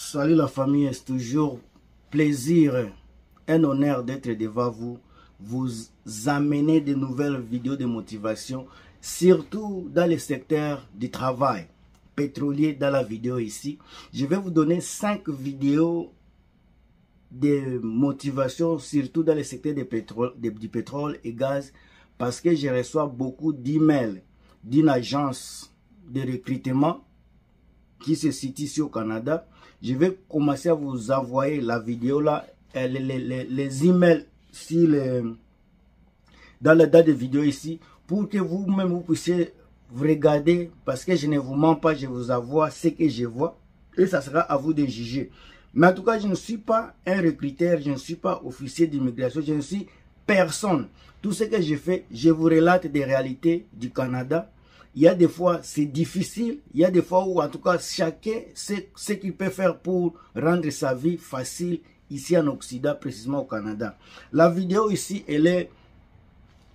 Salut la famille, c'est toujours plaisir, un honneur d'être devant vous, vous amener de nouvelles vidéos de motivation, surtout dans le secteur du travail pétrolier. Dans la vidéo ici, je vais vous donner 5 vidéos de motivation, surtout dans le secteur du pétrole et gaz, parce que je reçois beaucoup d'emails d'une agence de recrutement qui se situe ici au Canada. Je vais commencer à vous envoyer la vidéo là, les emails dans la date de vidéo ici, pour que vous-même vous puissiez regarder, parce que je ne vous mens pas, je vous envoie ce que je vois et ça sera à vous de juger. Mais en tout cas, je ne suis pas un recruteur, je ne suis pas officier d'immigration, je ne suis personne. Tout ce que je fais, je vous relate des réalités du Canada. Il y a des fois, c'est difficile. Il y a des fois où, en tout cas, chacun sait ce qu'il peut faire pour rendre sa vie facile ici en Occident, précisément au Canada. La vidéo ici, elle est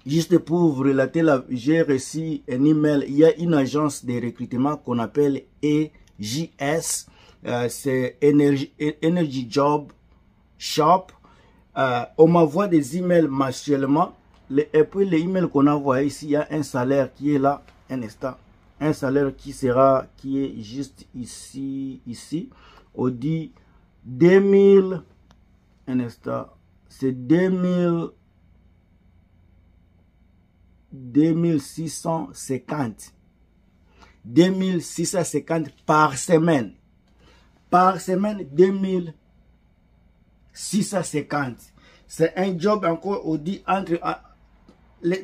juste pour vous relater. J'ai reçu un email. Il y a une agence de recrutement qu'on appelle EJS. C'est Energy Job Shop. On m'envoie des emails mensuellement. Et puis les emails qu'on envoie ici, il y a un salaire qui est là. Un instant, un salaire qui est juste ici, on dit 2000, un instant, c'est 2650 par semaine, 2650. C'est un job encore, on dit entre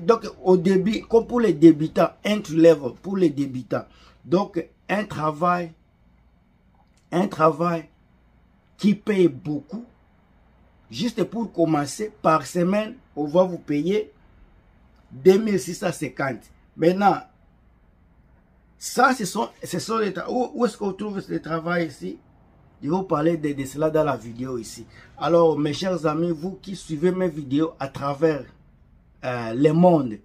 donc au début, comme pour les débutants, entry level pour les débutants. Donc un travail qui paye beaucoup. Juste pour commencer, par semaine, on va vous payer 2650. Maintenant, ça, ce sont les où est-ce qu'on trouve ce travail ici? Je vais vous parler de cela dans la vidéo ici. Alors, mes chers amis, vous qui suivez mes vidéos à travers le monde,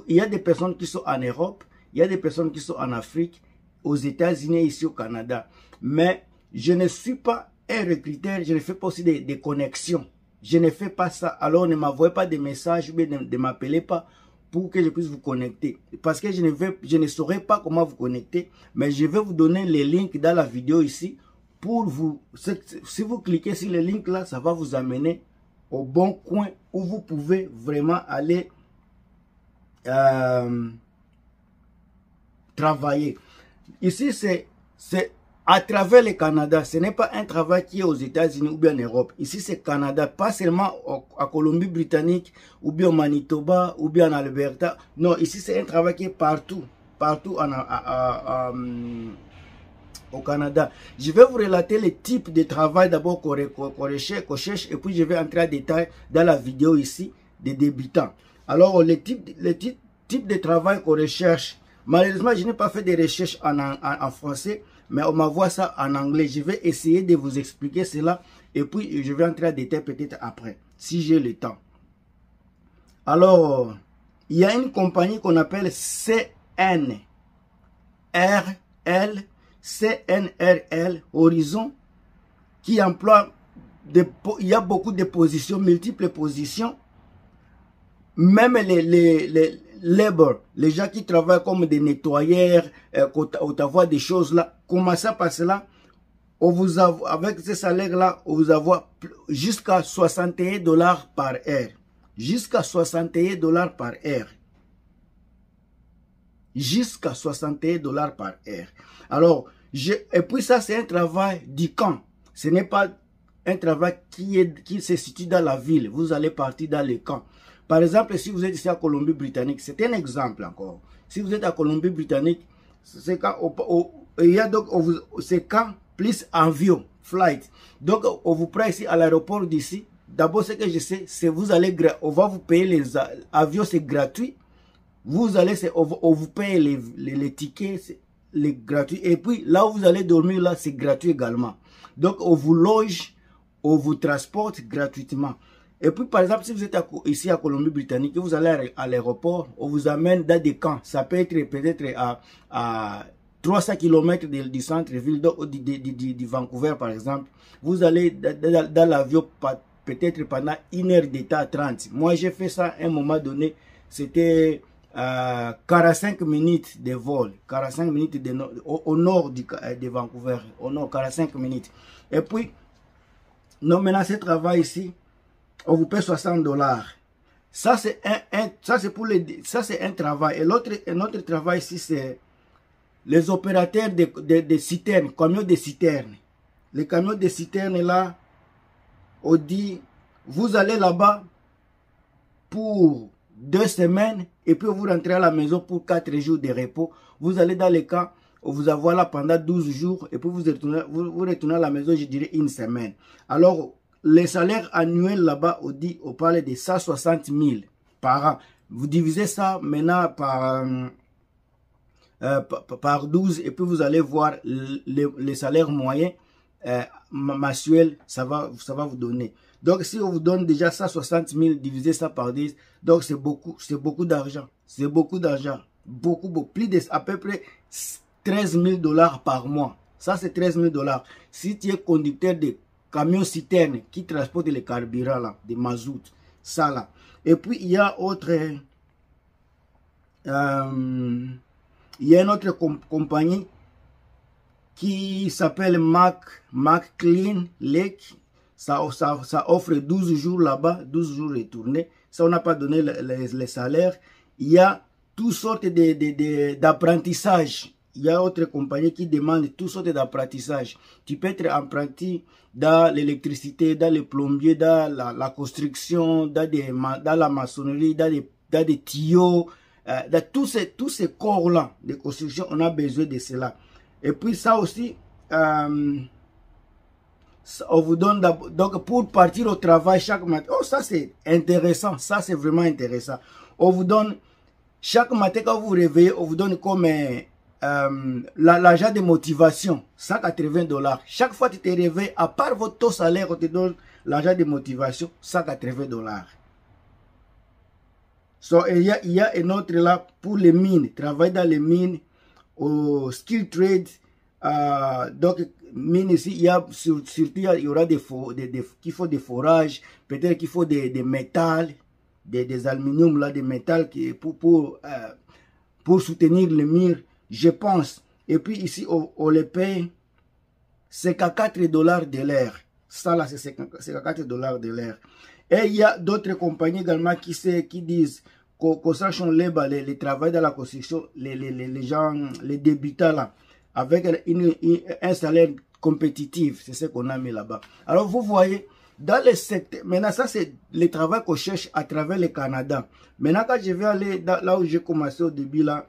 il y a des personnes qui sont en Europe, il y a des personnes qui sont en Afrique, aux États-Unis, ici au Canada. Mais je ne suis pas un recruteur, je ne fais pas aussi des connexions. Je ne fais pas ça. Alors ne m'envoyez pas des messages, mais ne m'appelez pas pour que je puisse vous connecter. Parce que je ne saurais pas comment vous connecter, mais je vais vous donner les links dans la vidéo ici pour vous. Si vous cliquez sur les links là, ça va vous amener au bon coin où vous pouvez vraiment aller travailler. Ici, c'est à travers le Canada. Ce n'est pas un travail qui est aux États-Unis ou bien en Europe. Ici, c'est Canada. Pas seulement à Colombie-Britannique ou bien au Manitoba ou bien en Alberta. Non, ici, c'est un travail qui est partout. Partout au Canada. Je vais vous relater les types de travail d'abord qu'on cherche et puis je vais entrer en détail dans la vidéo ici des débutants. Alors les types de travail qu'on recherche, malheureusement je n'ai pas fait de recherches en français, mais on m'envoie ça en anglais. Je vais essayer de vous expliquer cela et puis je vais entrer en détail peut-être après, si j'ai le temps. Alors, il y a une compagnie qu'on appelle CNRL Horizon, qui emploie il y a beaucoup de positions, multiples positions. Même les labor, les gens qui travaillent comme des nettoyeurs, on t'envoie des choses là. Commençant par cela, avec ce salaire là, on vous envoie jusqu'à 61 $ par heure. Jusqu'à 61 $ par heure. Jusqu'à 61 $ par heure. Alors, et puis ça, c'est un travail du camp. Ce n'est pas un travail qui se situe dans la ville. Vous allez partir dans le camp. Par exemple, si vous êtes ici à Colombie-Britannique, c'est un exemple encore. Si vous êtes à Colombie-Britannique, c'est quand il y a donc c'est quand plus avion, flight. Donc, on vous prend ici à l'aéroport d'ici. D'abord, ce que je sais, c'est on va vous payer les avions, c'est gratuit. Vous allez, on vous paye les tickets, les gratuits. Et puis, là où vous allez dormir, là, c'est gratuit également. Donc, on vous loge, on vous transporte gratuitement. Et puis, par exemple, si vous êtes ici à Colombie-Britannique, vous allez à l'aéroport, on vous amène dans des camps. Ça peut être peut-être à 300 km du centre-ville de Vancouver, par exemple. Vous allez dans l'avion peut-être pendant 1h30. Moi, j'ai fait ça à un moment donné. C'était 45 minutes de vol. 45 minutes au nord de Vancouver. Au nord, 45 minutes. Et puis, non, maintenant, ce travail ici, on vous paie 60 $. Ça, c'est un travail. Et l'autre travail ici, c'est les opérateurs de citernes, camions de citernes. Les camions de citernes là, on dit, vous allez là-bas pour 2 semaines et puis vous rentrez à la maison pour 4 jours de repos. Vous allez dans les camps, on vous envoie là pendant 12 jours et puis vous retournez à la maison, je dirais 1 semaine. Alors, les salaires annuels là-bas, on parle de 160 000 par an. Vous divisez ça maintenant par 12 et puis vous allez voir les salaires moyens mensuels, ça va vous donner. Donc si on vous donne déjà 160 000, divisé ça par 10, donc c'est beaucoup d'argent. C'est beaucoup d'argent. Beaucoup, plus de à peu près 13 000 $ par mois. Ça c'est 13 000 $. Si tu es conducteur de camions citernes qui transportent les carburants là, de mazout, ça là. Et puis il y a une autre compagnie qui s'appelle McLean Lake. Ça offre 12 jours là-bas, 12 jours retournés. Ça, on n'a pas donné les salaires. Il y a toutes sortes d'apprentissage. Il y a autre compagnie qui demande toutes sortes d'apprentissage. Tu peux être apprenti dans l'électricité, dans le plombier, dans la construction, dans la maçonnerie, dans des tuyaux. Dans tous ces corps-là de construction, on a besoin de cela. Et puis ça aussi, on vous donne donc pour partir au travail chaque matin. Oh, ça c'est intéressant, ça c'est vraiment intéressant. On vous donne chaque matin quand vous vous réveillez, on vous donne comme l'argent de motivation, 180 $. Chaque fois que tu te réveilles, à part votre salaire, on te donne l'argent de motivation, 180 $. So, il y a un autre là pour les mines, travailler dans les mines, au skill trade. Donc, mine ici, il y a surtout il y aura qu'il faut des forages, peut-être qu'il faut des métals, des aluminium là, des métals pour soutenir les murs, je pense. Et puis ici, on les paye 54 $ de l'heure. Ça là, c'est 54 $ de l'heure. Et il y a d'autres compagnies également qui disent construction labor, les travail dans la construction, les gens, les débutants là, avec un salaire compétitif, c'est ce qu'on a mis là-bas. Alors vous voyez, dans les secteurs, maintenant ça c'est le travail qu'on cherche à travers le Canada. Maintenant quand je vais aller là où j'ai commencé au début là,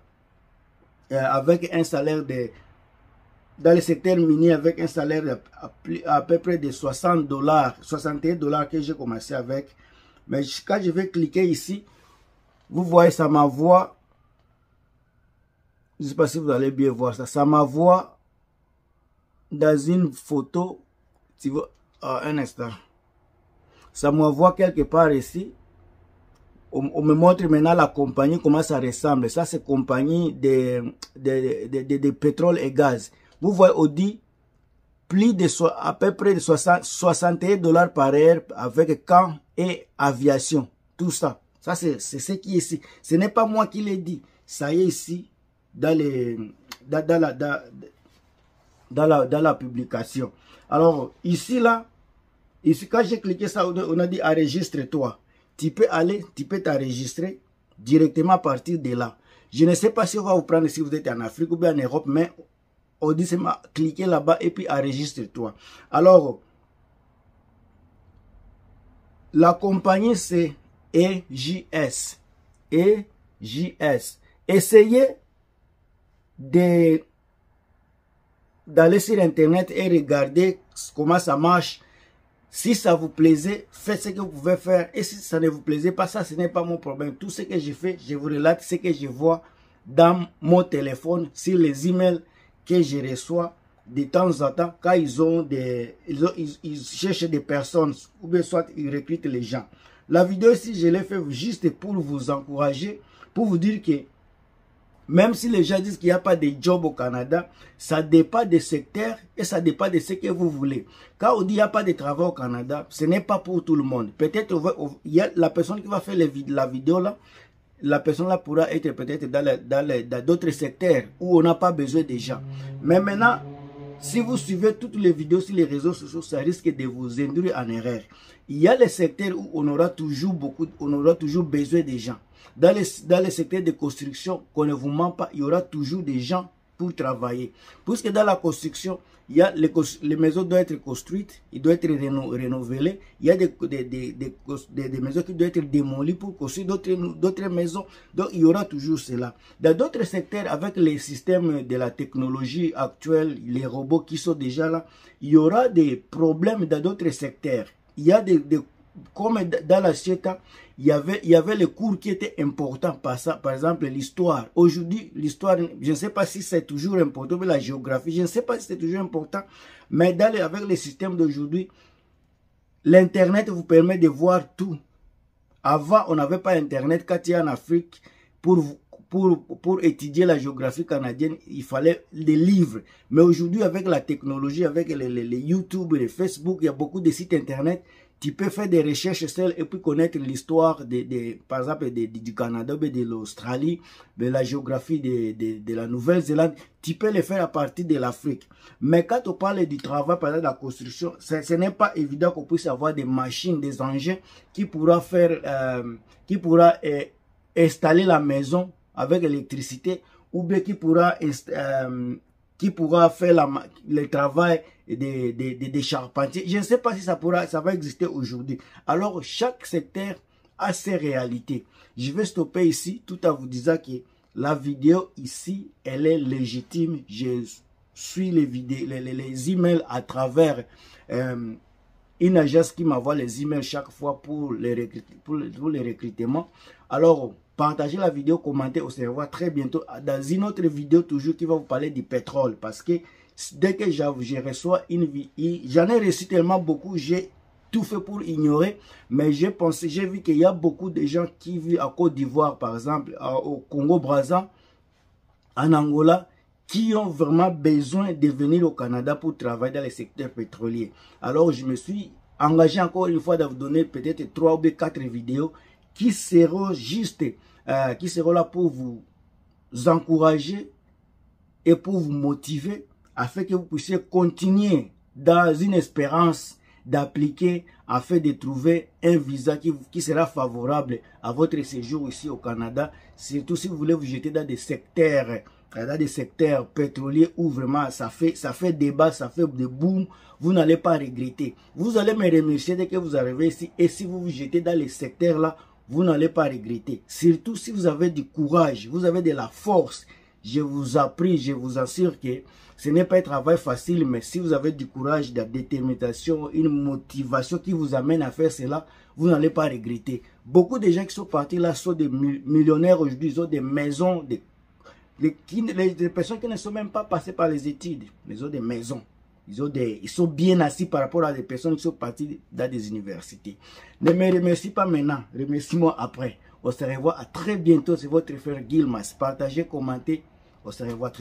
avec un salaire dans le secteur minier, avec un salaire à peu près de 60 $, 61 $ que j'ai commencé avec. Mais quand je vais cliquer ici, vous voyez, ça m'envoie, je ne sais pas si vous allez bien voir ça, ça m'envoie dans une photo, tu vois, un instant, ça m'envoie quelque part ici, on me montre maintenant la compagnie, comment ça ressemble. Ça c'est compagnie de pétrole et gaz. Vous voyez, on dit plus de à peu près de 61 $ par heure avec camp et aviation, tout ça. Ça, c'est ce qui est ici. Ce n'est pas moi qui l'ai dit. Ça y est ici, dans la publication. Alors, ici, là, ici, quand j'ai cliqué ça, on a dit enregistre-toi. Tu peux aller, tu peux t'enregistrer directement à partir de là. Je ne sais pas si on va vous prendre si vous êtes en Afrique ou bien en Europe, mais on dit seulement cliquez là-bas et puis enregistre-toi. Alors, la compagnie, c'est EJS. EJS. Essayez d'aller sur Internet et regarder comment ça marche. Si ça vous plaisait, faites ce que vous pouvez faire. Et si ça ne vous plaisait pas, ça, ce n'est pas mon problème. Tout ce que je fais, je vous relate ce que je vois dans mon téléphone, sur les emails que je reçois de temps en temps, quand ils cherchent des personnes, ou bien soit ils recrutent les gens. La vidéo ici, je l'ai fait juste pour vous encourager, pour vous dire que Même si les gens disent qu'il n'y a pas de job au Canada, ça dépend des secteurs et ça dépend de ce que vous voulez. Quand on dit qu'il n'y a pas de travail au Canada, ce n'est pas pour tout le monde. Peut-être il y a la personne qui va faire la vidéo là, la personne là pourra être peut-être dans d'autres secteurs où on n'a pas besoin de gens. Mais maintenant, si vous suivez toutes les vidéos sur les réseaux sociaux, ça risque de vous induire en erreur. Il y a les secteurs où on aura toujours besoin de gens. Dans les secteurs de construction, qu'on ne vous ment pas, il y aura toujours des gens pour travailler. Puisque dans la construction, il y a les maisons doivent être construites, ils doivent être renouvelées. Il y a des maisons qui doivent être démolies pour construire d'autres maisons. Donc, il y aura toujours cela. Dans d'autres secteurs, avec les systèmes de la technologie actuelle, les robots qui sont déjà là, il y aura des problèmes dans d'autres secteurs. Il y a comme dans la CETA, il y avait les cours qui étaient importants, par exemple l'histoire. Aujourd'hui, l'histoire, je ne sais pas si c'est toujours important, mais la géographie, je ne sais pas si c'est toujours important, mais avec les systèmes d'aujourd'hui, l'Internet vous permet de voir tout. Avant, on n'avait pas Internet. Quand il y a en Afrique, pour étudier la géographie canadienne, il fallait des livres. Mais aujourd'hui, avec la technologie, avec les YouTube, les Facebook, il y a beaucoup de sites Internet. Tu peux faire des recherches seul et puis connaître l'histoire, par exemple, du Canada, de l'Australie, de la géographie de la Nouvelle-Zélande. Tu peux le faire à partir de l'Afrique. Mais quand on parle du travail, par exemple, de la construction, ce n'est pas évident qu'on puisse avoir des machines, des engins qui pourra installer la maison avec l'électricité, ou bien qui pourra faire le travail des charpentiers. Je ne sais pas si ça va exister aujourd'hui. Alors, chaque secteur a ses réalités. Je vais stopper ici tout en vous disant que la vidéo ici, elle est légitime. Je suis les emails à travers une agence qui m'envoie les emails chaque fois pour les recrutements. Alors, partagez la vidéo, commentez, on se revoit très bientôt dans une autre vidéo toujours qui va vous parler du pétrole. Parce que dès que je reçois j'en ai reçu tellement beaucoup, j'ai tout fait pour ignorer. Mais j'ai vu qu'il y a beaucoup de gens qui vivent à Côte d'Ivoire, par exemple, au Congo-Brazza, en Angola, qui ont vraiment besoin de venir au Canada pour travailler dans les secteurs pétroliers. Alors, je me suis engagé encore une fois de vous donner peut-être 3 ou 4 vidéos qui seront là pour vous encourager et pour vous motiver afin que vous puissiez continuer dans une espérance d'appliquer afin de trouver un visa qui sera favorable à votre séjour ici au Canada, surtout si vous voulez vous jeter dans des secteurs pétroliers où vraiment ça fait débat, ça fait des boom. Vous n'allez pas regretter. Vous allez me remercier dès que vous arrivez ici, et si vous vous jetez dans les secteurs là, vous n'allez pas regretter. Surtout si vous avez du courage, vous avez de la force. Je vous apprie, je vous assure que ce n'est pas un travail facile, mais si vous avez du courage, de la détermination, une motivation qui vous amène à faire cela, vous n'allez pas regretter. Beaucoup de gens qui sont partis là sont des millionnaires aujourd'hui, ils ont des maisons, des personnes qui ne sont même pas passées par les études, ils ont des maisons. Ils sont bien assis par rapport à des personnes qui sont parties dans des universités. Ne me remercie pas maintenant, remercie-moi après. On se revoit à très bientôt, c'est votre frère Gilmas. Partagez, commentez, on se revoit très bientôt.